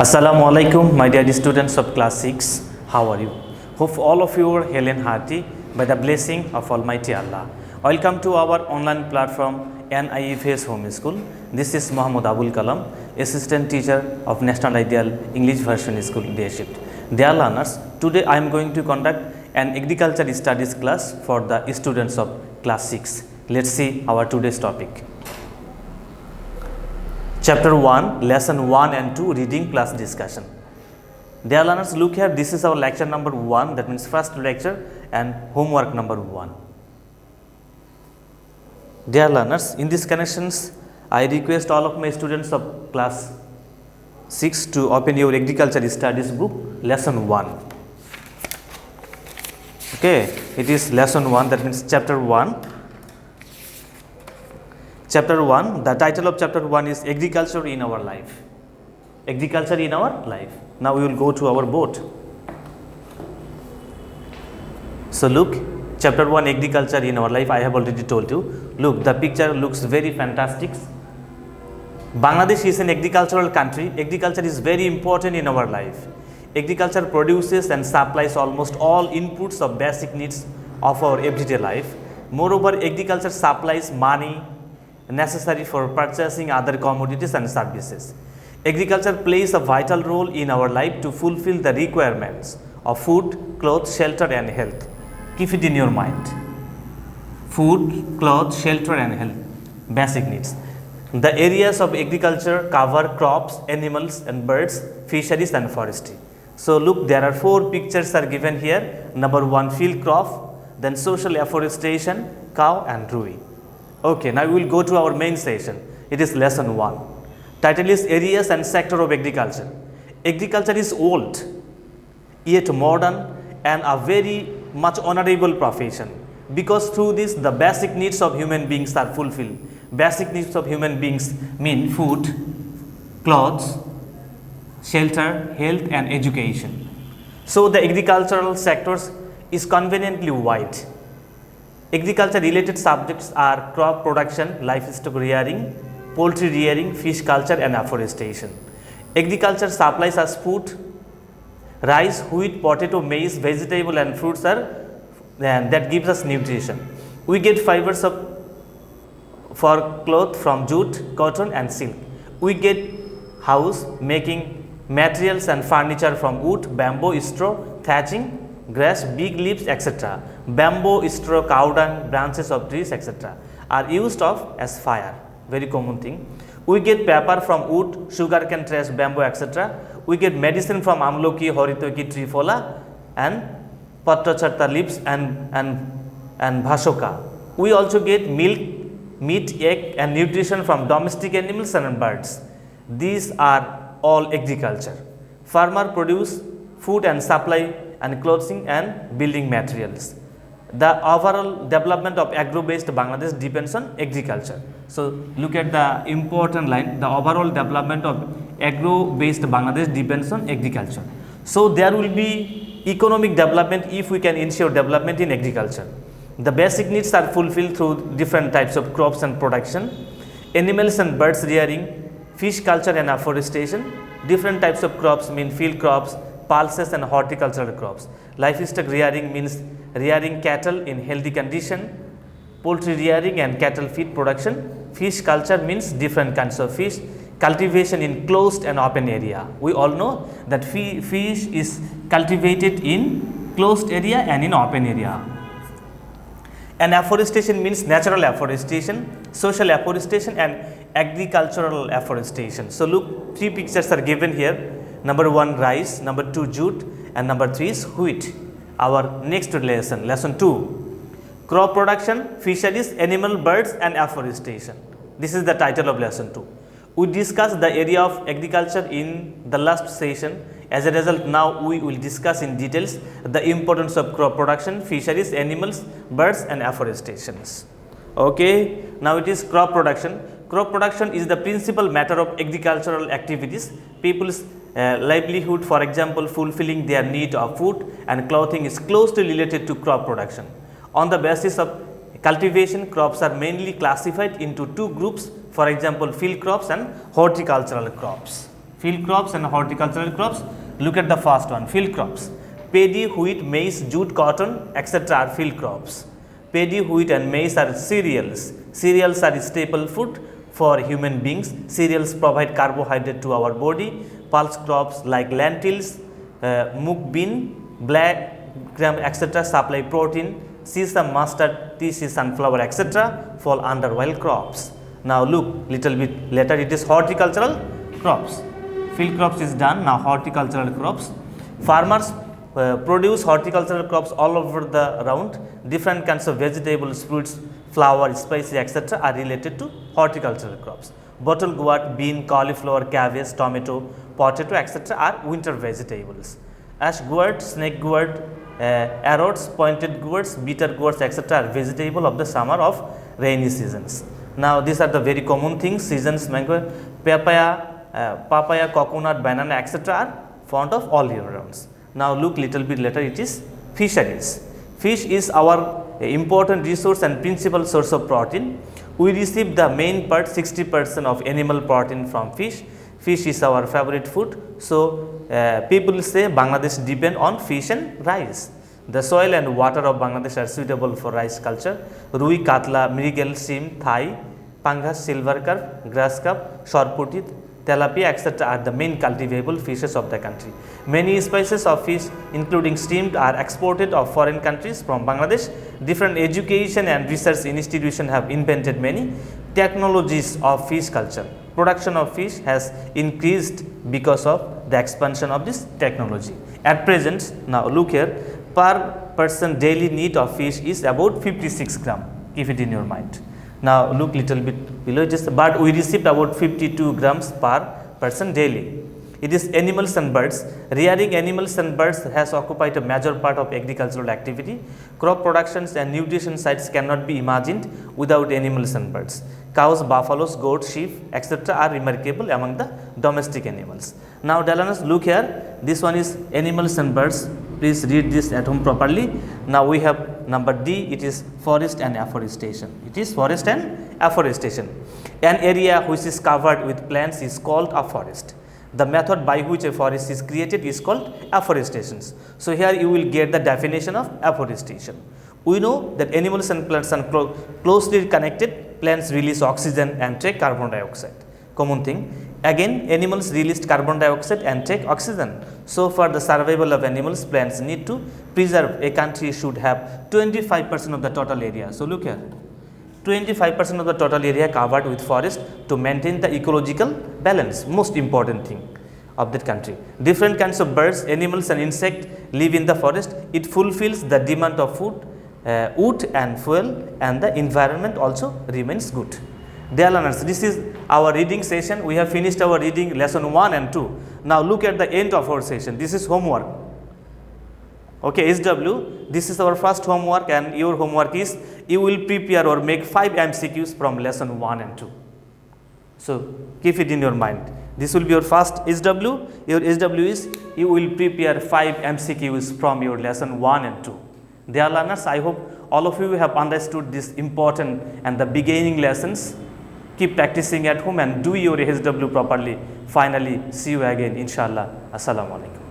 Assalamu alaikum, my dear students of class 6. How are you? Hope all of you are hale and hearty by the blessing of Almighty Allah. Welcome to our online platform NIFS Home School. This is Muhammad Abul Kalam, Assistant Teacher of National Ideal English Version School Day Shift. Dear learners, today I am going to conduct an agriculture studies class for the students of class 6. Let's see our today's topic. Chapter 1, Lesson 1 and 2, Reading plus Discussion. Dear learners, look here, this is our lecture number 1, that means first lecture, and homework number 1. Dear learners, in these connections, I request all of my students of class 6 to open your agriculture studies book, lesson 1. Okay, it is lesson 1, that means chapter 1. Chapter 1, the title of chapter 1 is Agriculture in Our Life. Agriculture in Our Life. Now we will go to our board. So look, chapter 1, Agriculture in Our Life, I have already told you. Look, the picture looks very fantastic. Bangladesh is an agricultural country. Agriculture is very important in our life. Agriculture produces and supplies almost all inputs of basic needs of our everyday life. Moreover, agriculture supplies money necessary for purchasing other commodities and services. Agriculture plays a vital role in our life to fulfill the requirements of food, clothes, shelter and health. Keep it in your mind. Food, clothes, shelter and health, basic needs. The areas of agriculture cover crops, animals and birds, fisheries and forestry. So look, there are 4 pictures are given here. Number 1, field crop, then social afforestation, cow and ruby. Okay, now we will go to our main session. It is lesson 1. Title is Areas and Sector of Agriculture. Agriculture is old, yet modern and a very much honorable profession, because through this the basic needs of human beings are fulfilled. Basic needs of human beings mean food, clothes, shelter, health and education. So the agricultural sectors is conveniently wide. Agriculture related subjects are crop production, livestock rearing, poultry rearing, fish culture and afforestation. Agriculture supplies us food, rice, wheat, potato, maize, vegetable and fruits are that gives us nutrition. We get fibers for cloth from jute, cotton and silk. We get house making materials and furniture from wood, bamboo, straw, thatching, grass, big leaves, etc. Bamboo, straw, cow dung, branches of trees, etc. are used of as fire, very common thing. We get paper from wood, sugar cane, trash, bamboo, etc. We get medicine from amloki, horitoki, trifola and patracharta leaves and bhasoka. We also get milk, meat, egg and nutrition from domestic animals and birds. These are all agriculture. Farmer produce food and supply and clothing and building materials. The overall development of agro-based Bangladesh depends on agriculture. So look at the important line, the overall development of agro-based Bangladesh depends on agriculture. So there will be economic development if we can ensure development in agriculture. The basic needs are fulfilled through different types of crops and production, animals and birds rearing, fish culture and afforestation. Different types of crops mean field crops, pulses and horticultural crops. Livestock rearing means rearing cattle in healthy condition, poultry rearing and cattle feed production. Fish culture means different kinds of fish, cultivation in closed and open area. We all know that fish is cultivated in closed area and in open area. And afforestation means natural afforestation, social afforestation and agricultural afforestation. So look, 3 pictures are given here. Number 1, rice, number 2, jute and number 3 is wheat. Our next lesson, lesson 2, crop production, fisheries, animal, birds and afforestation. This is the title of lesson 2. We discussed the area of agriculture in the last session. As a result, now we will discuss in details the importance of crop production, fisheries, animals, birds and afforestations. Okay, now it is crop production. Crop production is the principal matter of agricultural activities. People's livelihood, for example, fulfilling their need of food and clothing is closely related to crop production. On the basis of cultivation, crops are mainly classified into 2 groups, for example, field crops and horticultural crops. Field crops and horticultural crops. Look at the first one, field crops. Paddy, wheat, maize, jute, cotton, etc. are field crops. Paddy, wheat and maize are cereals. Cereals are staple food for human beings. Cereals provide carbohydrate to our body. Pulse crops like lentils, mung bean, black gram, etc. supply protein. Sesame, mustard, tea, sunflower, etc. fall under wild crops. Now look little bit later, it is horticultural crops. Field crops is done, now horticultural crops. Farmers produce horticultural crops all over the around. Different kinds of vegetables, fruits, flower, spices, etc. are related to horticultural crops. Bottle gourd, bean, cauliflower, cabbage, tomato, potato, etc. are winter vegetables. Ash gourd, snake gourd, arrows, pointed gourds, bitter gourds, etc. are vegetable of the summer of rainy seasons. Now these are the very common things, seasons, mango, papaya, coconut, banana, etc. are found of all year rounds. Now look little bit later, it is fisheries. Fish is our important resource and principal source of protein. We receive the main part 60% of animal protein from fish. Fish is our favorite food. So people say Bangladesh depend on fish and rice. The soil and water of Bangladesh are suitable for rice culture. Rui, katla, mrigal, shrimp, thai, pangas, silver carp, grass carp, shortputit, tilapia, etc. are the main cultivable fishes of the country. Many species of fish including shrimp are exported of foreign countries from Bangladesh. Different education and research institutions have invented many technologies of fish culture. Production of fish has increased because of the expansion of this technology. At present, now look here, per person daily need of fish is about 56 gram. Keep it in your mind. Now look little bit below, but we received about 52 grams per person daily. It is animals and birds. Rearing animals and birds has occupied a major part of agricultural activity. Crop productions and nutrition sites cannot be imagined without animals and birds. Cows, buffaloes, goats, sheep, etc. are remarkable among the domestic animals. Now Dalanas, look here, this one is animals and birds. Please read this at home properly. Now we have number D, it is forest and afforestation. It is forest and afforestation. An area which is covered with plants is called a forest. The method by which a forest is created is called afforestation. So here you will get the definition of afforestation. We know that animals and plants are closely connected. Plants release oxygen and take carbon dioxide. Common thing. Again, animals release carbon dioxide and take oxygen. So for the survival of animals, plants need to preserve. A country should have 25% of the total area. So look here, 25% of the total area covered with forest to maintain the ecological balance, most important thing of that country. Different kinds of birds, animals and insects live in the forest. It fulfills the demand of food, wood and fuel, and the environment also remains good. Dear learners, this is our reading session. We have finished our reading lesson 1 and 2. Now look at the end of our session. This is homework. Okay, SW, this is our first homework, and your homework is you will prepare or make 5 MCQs from lesson 1 and 2. So keep it in your mind. This will be your first SW. Your SW is you will prepare 5 MCQs from your lesson 1 and 2. Dear learners, I hope all of you have understood this important and the beginning lessons. Keep practicing at home and do your SW properly. Finally, see you again, inshallah. Assalamu alaikum.